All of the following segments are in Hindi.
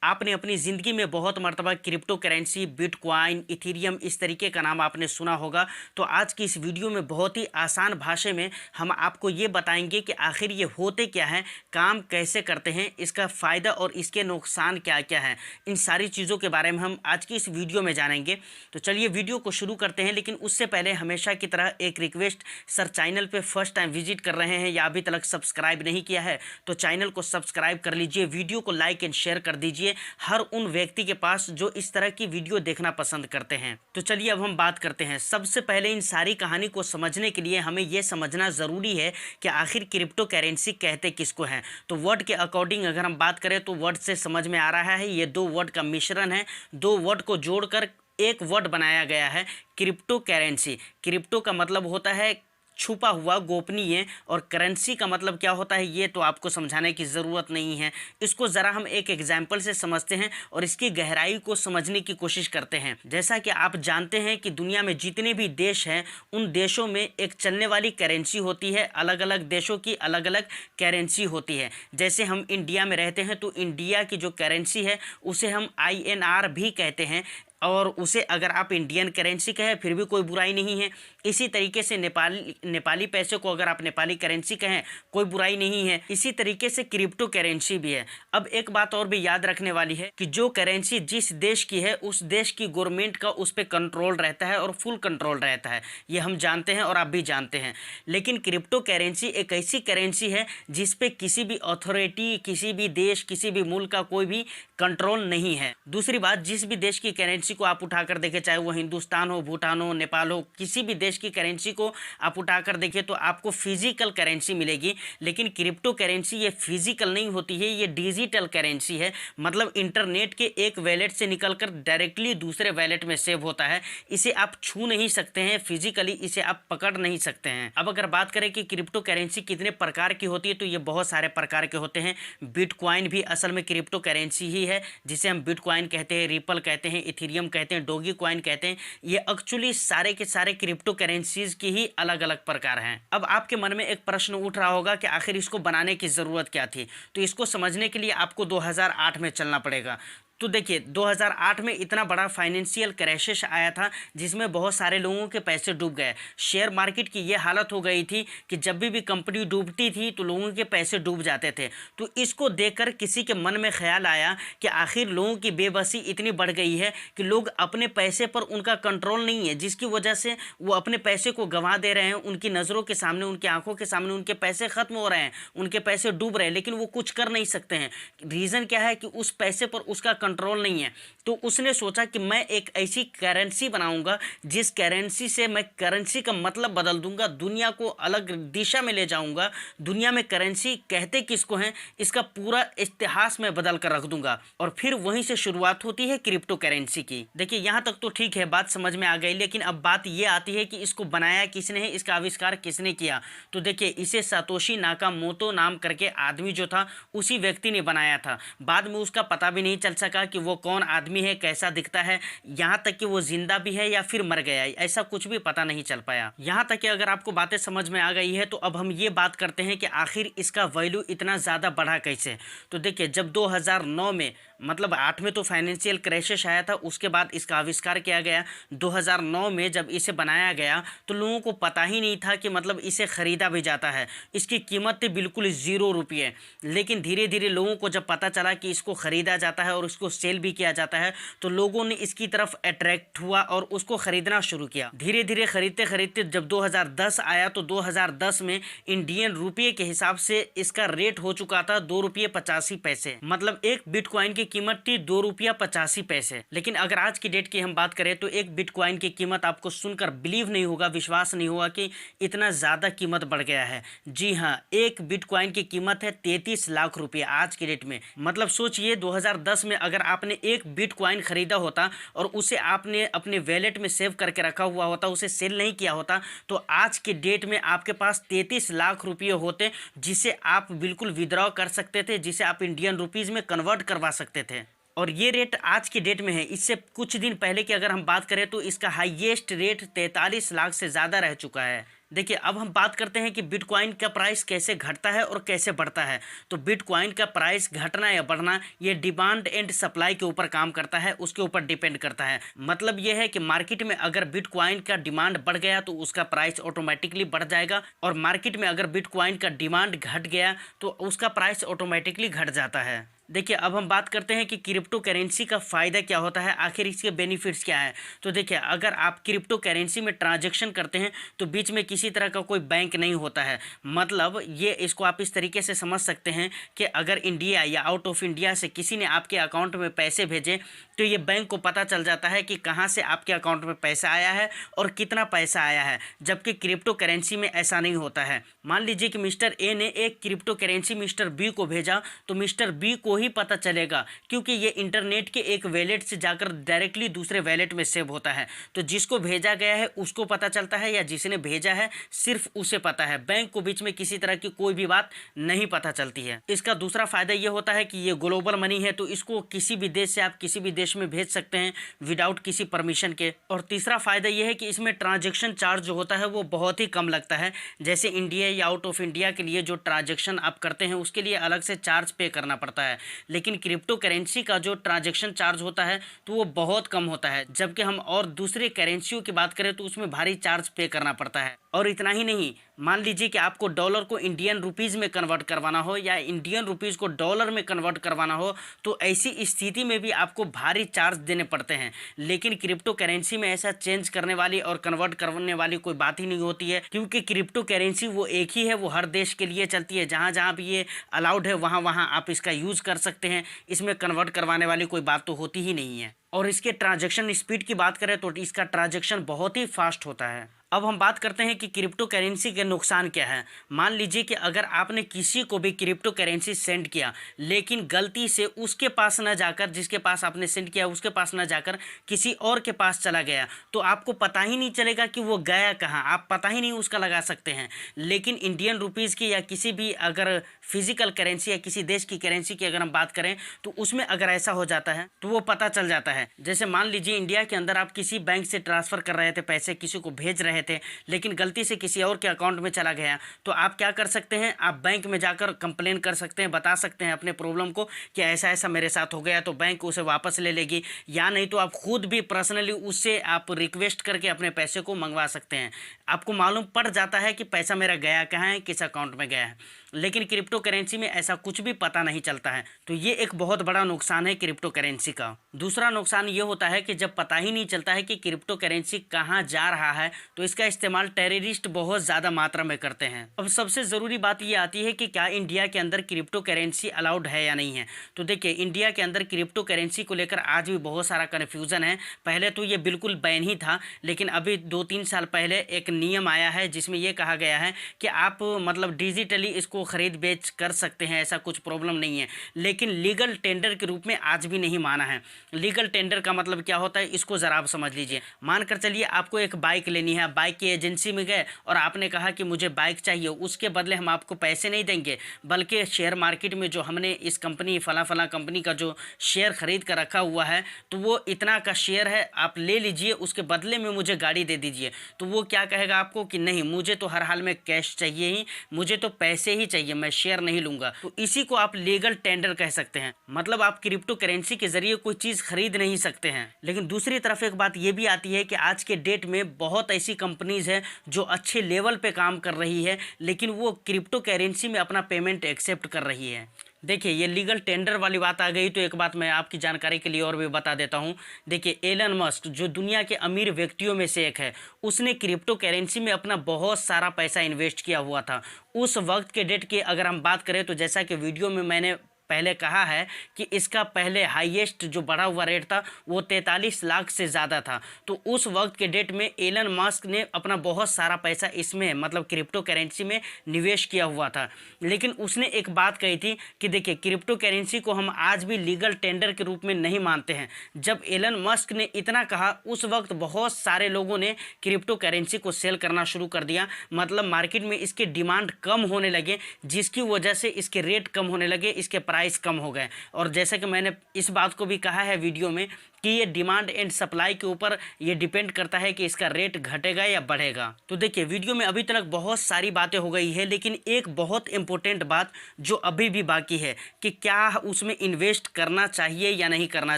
आपने अपनी ज़िंदगी में बहुत मर्तबा क्रिप्टो करेंसी, बिटकॉइन, इथेरियम इस तरीके का नाम आपने सुना होगा। तो आज की इस वीडियो में बहुत ही आसान भाषा में हम आपको ये बताएंगे कि आखिर ये होते क्या हैं, काम कैसे करते हैं, इसका फ़ायदा और इसके नुकसान क्या क्या हैं। इन सारी चीज़ों के बारे में हम आज की इस वीडियो में जानेंगे। तो चलिए वीडियो को शुरू करते हैं, लेकिन उससे पहले हमेशा की तरह एक रिक्वेस्ट, सर चैनल पर फर्स्ट टाइम विजिट कर रहे हैं या अभी तक सब्सक्राइब नहीं किया है तो चैनल को सब्सक्राइब कर लीजिए, वीडियो को लाइक एंड शेयर कर दीजिए हर उन व्यक्ति के पास जो इस तरह की वीडियो देखना पसंद करते हैं। तो चलिए अब हम बात करते हैं। सबसे पहले इन सारी कहानी को समझने के लिए हमें यह समझना ज़रूरी है कि आखिर क्रिप्टो करेंसी कहते किसको हैं। तो वर्ड के अकॉर्डिंग अगर हम बात करें तो वर्ड से समझ में आ रहा है ये दो वर्ड का मिश्रण है। दो वर्ड को जोड़कर एक वर्ड बनाया गया है, क्रिप्टो करेंसी। क्रिप्टो का मतलब होता है छुपा हुआ, गोपनीय, और करेंसी का मतलब क्या होता है ये तो आपको समझाने की ज़रूरत नहीं है। इसको ज़रा हम एक एग्जाम्पल से समझते हैं और इसकी गहराई को समझने की कोशिश करते हैं। जैसा कि आप जानते हैं कि दुनिया में जितने भी देश हैं उन देशों में एक चलने वाली करेंसी होती है, अलग अलग देशों की अलग अलग करेंसी होती है। जैसे हम इंडिया में रहते हैं तो इंडिया की जो करेंसी है उसे हम INR भी कहते हैं, और उसे अगर आप इंडियन करेंसी कहें फिर भी कोई बुराई नहीं है। इसी तरीके से नेपाली पैसे को अगर आप नेपाली करेंसी कहें कोई बुराई नहीं है। इसी तरीके से क्रिप्टो करेंसी भी है। अब एक बात और भी याद रखने वाली है कि जो करेंसी जिस देश की है उस देश की गवर्नमेंट का उस पर कंट्रोल रहता है और फुल कंट्रोल रहता है, ये हम जानते हैं और आप भी जानते हैं। लेकिन क्रिप्टो करेंसी एक ऐसी करेंसी है जिस पे किसी भी अथॉरिटी, किसी भी देश, किसी भी मुल्क का कोई भी कंट्रोल नहीं है। दूसरी बात, जिस भी देश की करेंसी को आप उठाकर देखें, चाहे वो हिंदुस्तान हो, भूटान हो, नेपाल हो, किसी भी देश की करेंसी को आप उठाकर देखें तो आपको फिजिकल करेंसी मिलेगी। लेकिन क्रिप्टो करेंसी ये फिजिकल नहीं होती है, ये डिजिटल करेंसी है। मतलब इंटरनेट के एक वैलेट से निकलकर डायरेक्टली दूसरे वैलेट में सेव होता है। इसे आप छू नहीं सकते हैं, फिजिकली इसे आप पकड़ नहीं सकते हैं। अब अगर बात करें कि क्रिप्टो करेंसी कितने प्रकार की होती है तो ये बहुत सारे प्रकार के होते हैं। बिटकॉइन भी असल में क्रिप्टो करेंसी ही है, जिसे हम बिटकॉइन कहते हैं, रिपल कहते हैं, इथेरियम कहते हैं, डोगी कॉइन कहते हैं। ये एक्चुअली सारे के सारे क्रिप्टो करेंसीज की ही अलग अलग प्रकार हैं। अब आपके मन में एक प्रश्न उठ रहा होगा कि आखिर इसको बनाने की ज़रूरत क्या थी। तो इसको समझने के लिए आपको 2008 में चलना पड़ेगा। तो देखिए 2008 में इतना बड़ा फाइनेंशियल क्राइसिस आया था जिसमें बहुत सारे लोगों के पैसे डूब गए। शेयर मार्केट की ये हालत हो गई थी कि जब भी कंपनी डूबती थी तो लोगों के पैसे डूब जाते थे। तो इसको देखकर किसी के मन में ख्याल आया कि आखिर लोगों की बेबसी इतनी बढ़ गई है कि लोग अपने पैसे पर उनका कंट्रोल नहीं है, जिसकी वजह से वो अपने पैसे को गंवा दे रहे हैं। उनकी नज़रों के सामने, उनकी आंखों के सामने उनके पैसे ख़त्म हो रहे हैं, उनके पैसे डूब रहे हैं, लेकिन वो कुछ कर नहीं सकते हैं। रीज़न क्या है कि उस पैसे पर उसका कंट्रोल नहीं है। तो उसने सोचा कि मैं एक ऐसी करेंसी बनाऊंगा जिस करेंसी से मैं करेंसी का मतलब बदल दूंगा, दुनिया को अलग दिशा में ले जाऊंगा। दुनिया में करेंसी कहते किसको हैं इसका पूरा इतिहास में बदल कर रख दूंगा। और फिर वहीं से शुरुआत होती है क्रिप्टो करेंसी की। देखिए यहाँ तक तो ठीक है, बात समझ में आ गई, लेकिन अब बात ये आती है कि इसको बनाया किसने है, इसका आविष्कार किसने किया। तो देखिए इसे सातोशी नाकामोटो नाम करके आदमी जो था उसी व्यक्ति ने बनाया था। बाद में उसका पता भी नहीं चल सका कि वो कौन आदमी है, कैसा दिखता है, यहाँ तक कि वो जिंदा भी है या फिर मर गया है, ऐसा कुछ भी पता नहीं चल पाया। यहाँ तक कि अगर आपको बातें समझ में आ गई है तो अब हम ये बात करते हैं कि आखिर इसका वैल्यू इतना ज़्यादा बढ़ा कैसे। तो देखिए जब 2009 में, मतलब 8 में तो फाइनेंशियल क्राइसिस आया था, उसके बाद इसका आविष्कार किया गया। 2009 में जब इसे बनाया गया तो लोगों को पता ही नहीं था कि मतलब इसे ख़रीदा भी जाता है। इसकी कीमत थी बिल्कुल 0 रुपये। लेकिन धीरे धीरे लोगों को जब पता चला कि इसको ख़रीदा जाता है और इसको सेल भी किया जाता है तो लोगों ने इसकी तरफ अट्रैक्ट हुआ और उसको ख़रीदना शुरू किया। धीरे धीरे ख़रीदते ख़रीदते जब 2010 आया तो 2010 में इंडियन रुपये के हिसाब से इसका रेट हो चुका था 2 रुपये 85 पैसे। मतलब एक बिटकॉइन की कीमत थी 2 रुपया 85 पैसे। लेकिन अगर आज की डेट की हम बात करें तो एक बिटकॉइन की कीमत आपको सुनकर बिलीव नहीं होगा, विश्वास नहीं होगा कि इतना ज़्यादा कीमत बढ़ गया है। जी हाँ, एक बिटकॉइन की कीमत है 33 लाख रुपये आज की डेट में। मतलब सोचिए 2010 में अगर आपने एक बिटकॉइन खरीदा होता और उसे आपने अपने वैलेट में सेव करके रखा हुआ होता, उसे सेल नहीं किया होता, तो आज के डेट में आपके पास 33 लाख रुपये होते जिसे आप बिल्कुल विड्रॉ कर सकते थे, जिसे आप इंडियन रुपीज़ में कन्वर्ट करवा सकते थे। और ये रेट आज की डेट में है। इससे कुछ दिन पहले की अगर हम बात करें तो इसका हाईएस्ट रेट 43 लाख से ज़्यादा रह चुका है। देखिए, अब हम बात करते हैं कि बिटकॉइन का प्राइस कैसे घटता है और कैसे बढ़ता है। तो बिटकॉइन का प्राइस घटना या बढ़ना ये डिमांड एंड सप्लाई के ऊपर काम करता है, उसके ऊपर डिपेंड करता है। मतलब ये है कि मार्केट में अगर बिटकॉइन का डिमांड बढ़ गया तो उसका प्राइस ऑटोमेटिकली बढ़ जाएगा, और मार्केट में अगर बिटकॉइन का डिमांड घट गया तो उसका प्राइस ऑटोमेटिकली घट जाता है। देखिए, अब हम बात करते हैं कि क्रिप्टो करेंसी का फ़ायदा क्या होता है, आखिर इसके बेनिफिट्स क्या है। तो देखिए, अगर आप क्रिप्टो करेंसी में ट्रांजैक्शन करते हैं तो बीच में किसी तरह का कोई बैंक नहीं होता है। मतलब ये इसको आप इस तरीके से समझ सकते हैं कि अगर इंडिया या आउट ऑफ इंडिया से किसी ने आपके अकाउंट में पैसे भेजे तो ये बैंक को पता चल जाता है कि कहाँ से आपके अकाउंट में पैसा आया है और कितना पैसा आया है, जबकि क्रिप्टो करेंसी में ऐसा नहीं होता है। मान लीजिए कि मिस्टर ए ने एक क्रिप्टो करेंसी मिस्टर बी को भेजा, तो मिस्टर बी को ही पता चलेगा, क्योंकि ये इंटरनेट के एक वैलेट से जाकर डायरेक्टली दूसरे वैलेट में सेव होता है। तो जिसको भेजा गया है उसको पता चलता है, या जिसने भेजा है सिर्फ उसे पता है। बैंक को बीच में किसी तरह की कोई भी बात नहीं पता चलती है। इसका दूसरा फायदा ये होता है कि ये ग्लोबल मनी है, तो इसको किसी भी देश से आप किसी भी देश में भेज सकते हैं विदाउट किसी परमिशन के। और तीसरा फायदा ये है कि इसमें ट्रांजैक्शन चार्ज जो होता है वो बहुत ही कम लगता है। जैसे इंडिया या आउट ऑफ इंडिया के लिए जो ट्रांजैक्शन आप करते हैं उसके लिए अलग से चार्ज पे करना पड़ता है, लेकिन क्रिप्टो करेंसी का जो ट्रांजैक्शन चार्ज होता है तो वो बहुत कम होता है। जबकि हम और दूसरे करेंसियों की बात करें तो उसमें भारी चार्ज पे करना पड़ता है। और इतना ही नहीं, मान लीजिए कि आपको डॉलर को इंडियन रुपीज़ में कन्वर्ट करवाना हो या इंडियन रुपीज़ को डॉलर में कन्वर्ट करवाना हो, तो ऐसी स्थिति में भी आपको भारी चार्ज देने पड़ते हैं। लेकिन क्रिप्टो करेंसी में ऐसा चेंज करने वाली और कन्वर्ट करने वाली कोई बात ही नहीं होती है, क्योंकि क्रिप्टो करेंसी वो एक ही है, वो हर देश के लिए चलती है। जहाँ जहाँ भी ये अलाउड है वहाँ वहाँ आप इसका यूज़ कर सकते हैं। इसमें कन्वर्ट करवाने वाली कोई बात तो होती ही नहीं है। और इसके ट्रांजैक्शन स्पीड की बात करें तो इसका ट्रांजैक्शन बहुत ही फास्ट होता है। अब हम बात करते हैं कि क्रिप्टो करेंसी के नुकसान क्या है। मान लीजिए कि अगर आपने किसी को भी क्रिप्टो करेंसी सेंड किया, लेकिन गलती से उसके पास न जाकर, जिसके पास आपने सेंड किया उसके पास न जाकर किसी और के पास चला गया, तो आपको पता ही नहीं चलेगा कि वो गया कहाँ, आप पता ही नहीं उसका लगा सकते हैं। लेकिन इंडियन रुपीज़ की या किसी भी अगर फिजिकल करेंसी या किसी देश की करेंसी की अगर हम बात करें तो उसमें अगर ऐसा हो जाता है तो वो पता चल जाता है। जैसे मान लीजिए इंडिया के अंदर आप किसी बैंक से ट्रांसफ़र कर रहे थे, पैसे किसी को भेज रहे थे, लेकिन गलती से किसी और के अकाउंट में चला गया, तो आप क्या कर सकते हैं, आप बैंक में जाकर कंप्लेन कर सकते हैं, बता सकते हैं अपने प्रॉब्लम को कि ऐसा ऐसा मेरे साथ हो गया, तो बैंक उसे वापस ले लेगी। या नहीं तो आप खुद भी पर्सनली उससे आप रिक्वेस्ट करके अपने पैसे को मंगवा सकते हैं। आपको मालूम पड़ जाता है कि पैसा मेरा गया कहाँ है, किस अकाउंट में गया है। लेकिन क्रिप्टो करेंसी में ऐसा कुछ भी पता नहीं चलता है, तो ये एक बहुत बड़ा नुकसान है क्रिप्टो करेंसी का। दूसरा नुकसान ये होता है कि जब पता ही नहीं चलता है कि क्रिप्टो करेंसी कहाँ जा रहा है, तो इसका इस्तेमाल टेररिस्ट बहुत ज़्यादा मात्रा में करते हैं। अब सबसे ज़रूरी बात ये आती है कि क्या इंडिया के अंदर क्रिप्टो करेंसी अलाउड है या नहीं है। तो देखिए, इंडिया के अंदर क्रिप्टो करेंसी को लेकर आज भी बहुत सारा कन्फ्यूज़न है। पहले तो ये बिल्कुल बैन ही था, लेकिन अभी 2-3 साल पहले एक नियम आया है जिसमें ये कहा गया है कि आप मतलब डिजिटली इसको खरीद बेच कर सकते हैं, ऐसा कुछ प्रॉब्लम नहीं है। लेकिन लीगल टेंडर के रूप में आज भी नहीं माना है। लीगल टेंडर का मतलब क्या होता है, इसको ज़रा आप समझ लीजिए। मानकर चलिए आपको एक बाइक लेनी है, बाइक की एजेंसी में गए और आपने कहा कि मुझे बाइक चाहिए, उसके बदले हम आपको पैसे नहीं देंगे, बल्कि शेयर मार्केट में जो हमने इस कंपनी फला कंपनी का जो शेयर खरीद कर रखा हुआ है, तो वो इतना का शेयर है, आप ले लीजिए, उसके बदले में मुझे गाड़ी दे दीजिए। तो वो क्या कहेगा आपको कि नहीं, मुझे तो हर हाल में कैश चाहिए ही, मुझे तो पैसे ही चाहिए, मैं शेयर नहीं लूंगा। तो इसी को आप लीगल टेंडर कह सकते हैं। मतलब आप क्रिप्टो करेंसी के जरिए कोई चीज़ खरीद नहीं सकते हैं। लेकिन दूसरी तरफ एक बात ये भी आती है कि आज के डेट में बहुत ऐसी कंपनीज है जो अच्छे लेवल पे काम कर रही है, लेकिन वो क्रिप्टो करेंसी में अपना पेमेंट एक्सेप्ट कर रही है। देखिए, ये लीगल टेंडर वाली बात आ गई, तो एक बात मैं आपकी जानकारी के लिए और भी बता देता हूँ। देखिए, एलन मस्क जो दुनिया के अमीर व्यक्तियों में से एक है, उसने क्रिप्टो करेंसी में अपना बहुत सारा पैसा इन्वेस्ट किया हुआ था। उस वक्त के डेट की अगर हम बात करें तो जैसा कि वीडियो में मैंने पहले कहा है कि इसका पहले हाईएस्ट जो बढ़ा हुआ रेट था वो 43 लाख से ज़्यादा था। तो उस वक्त के डेट में एलन मस्क ने अपना बहुत सारा पैसा इसमें मतलब क्रिप्टो करेंसी में निवेश किया हुआ था। लेकिन उसने एक बात कही थी कि देखिए, क्रिप्टो करेंसी को हम आज भी लीगल टेंडर के रूप में नहीं मानते हैं। जब एलन मस्क ने इतना कहा, उस वक्त बहुत सारे लोगों ने क्रिप्टो करेंसी को सेल करना शुरू कर दिया। मतलब मार्केट में इसके डिमांड कम होने लगे, जिसकी वजह से इसके रेट कम होने लगे, इसके प्राइस कम हो गए। और जैसे कि मैंने इस बात को भी कहा है वीडियो में कि ये डिमांड एंड सप्लाई के ऊपर ये डिपेंड करता है कि इसका रेट घटेगा या बढ़ेगा। तो देखिए वीडियो में अभी तक बहुत सारी बातें हो गई है, लेकिन एक बहुत इंपॉर्टेंट बात जो अभी भी बाकी है कि क्या उसमें इन्वेस्ट करना चाहिए या नहीं करना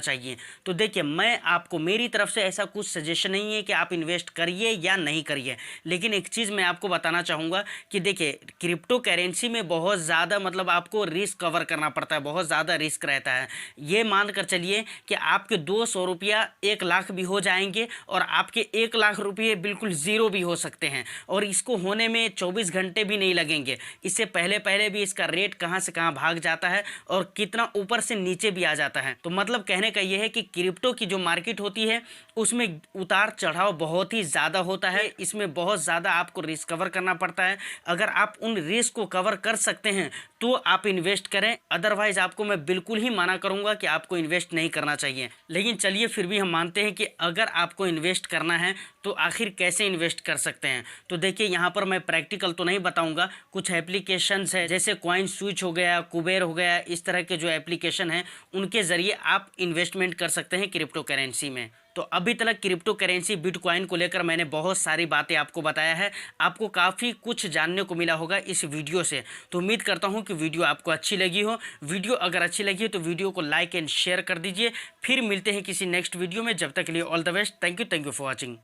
चाहिए। तो देखिए मैं आपको, मेरी तरफ से ऐसा कुछ सजेशन नहीं है कि आप इन्वेस्ट करिए या नहीं करिए, लेकिन एक चीज़ मैं आपको बताना चाहूँगा कि देखिए क्रिप्टो करेंसी में बहुत ज़्यादा मतलब आपको रिस्क कवर करना पड़ता है, बहुत ज़्यादा रिस्क रहता है। ये मान कर चलिए कि आपके 200 रुपया 1 लाख भी हो जाएंगे और आपके 1 लाख रुपये बिल्कुल ज़ीरो भी हो सकते हैं, और इसको होने में 24 घंटे भी नहीं लगेंगे। इससे पहले पहले भी इसका रेट कहाँ से कहाँ भाग जाता है और कितना ऊपर से नीचे भी आ जाता है। तो मतलब कहने का ये है कि क्रिप्टो की जो मार्केट होती है उसमें उतार चढ़ाव बहुत ही ज़्यादा होता है, इसमें बहुत ज़्यादा आपको रिस्क कवर करना पड़ता है। अगर आप उन रिस्क को कवर कर सकते हैं तो आप इन्वेस्ट करें, अदरवाइज आपको मैं बिल्कुल ही मना करूंगा कि आपको इन्वेस्ट नहीं करना चाहिए। लेकिन चलिए फिर भी हम मानते हैं कि अगर आपको इन्वेस्ट करना है तो आखिर कैसे इन्वेस्ट कर सकते हैं। तो देखिए यहाँ पर मैं प्रैक्टिकल तो नहीं बताऊंगा, कुछ एप्लीकेशंस है जैसे कॉइन स्विच हो गया, कुबेर हो गया, इस तरह के जो एप्लीकेशन हैं उनके ज़रिए आप इन्वेस्टमेंट कर सकते हैं क्रिप्टो करेंसी में। तो अभी तक क्रिप्टो करेंसी बिटकॉइन को लेकर मैंने बहुत सारी बातें आपको बताया है, आपको काफ़ी कुछ जानने को मिला होगा इस वीडियो से। तो उम्मीद करता हूं कि वीडियो आपको अच्छी लगी हो। वीडियो अगर अच्छी लगी हो तो वीडियो को लाइक एंड शेयर कर दीजिए। फिर मिलते हैं किसी नेक्स्ट वीडियो में, जब तक के लिए all the best. Thank you for watching.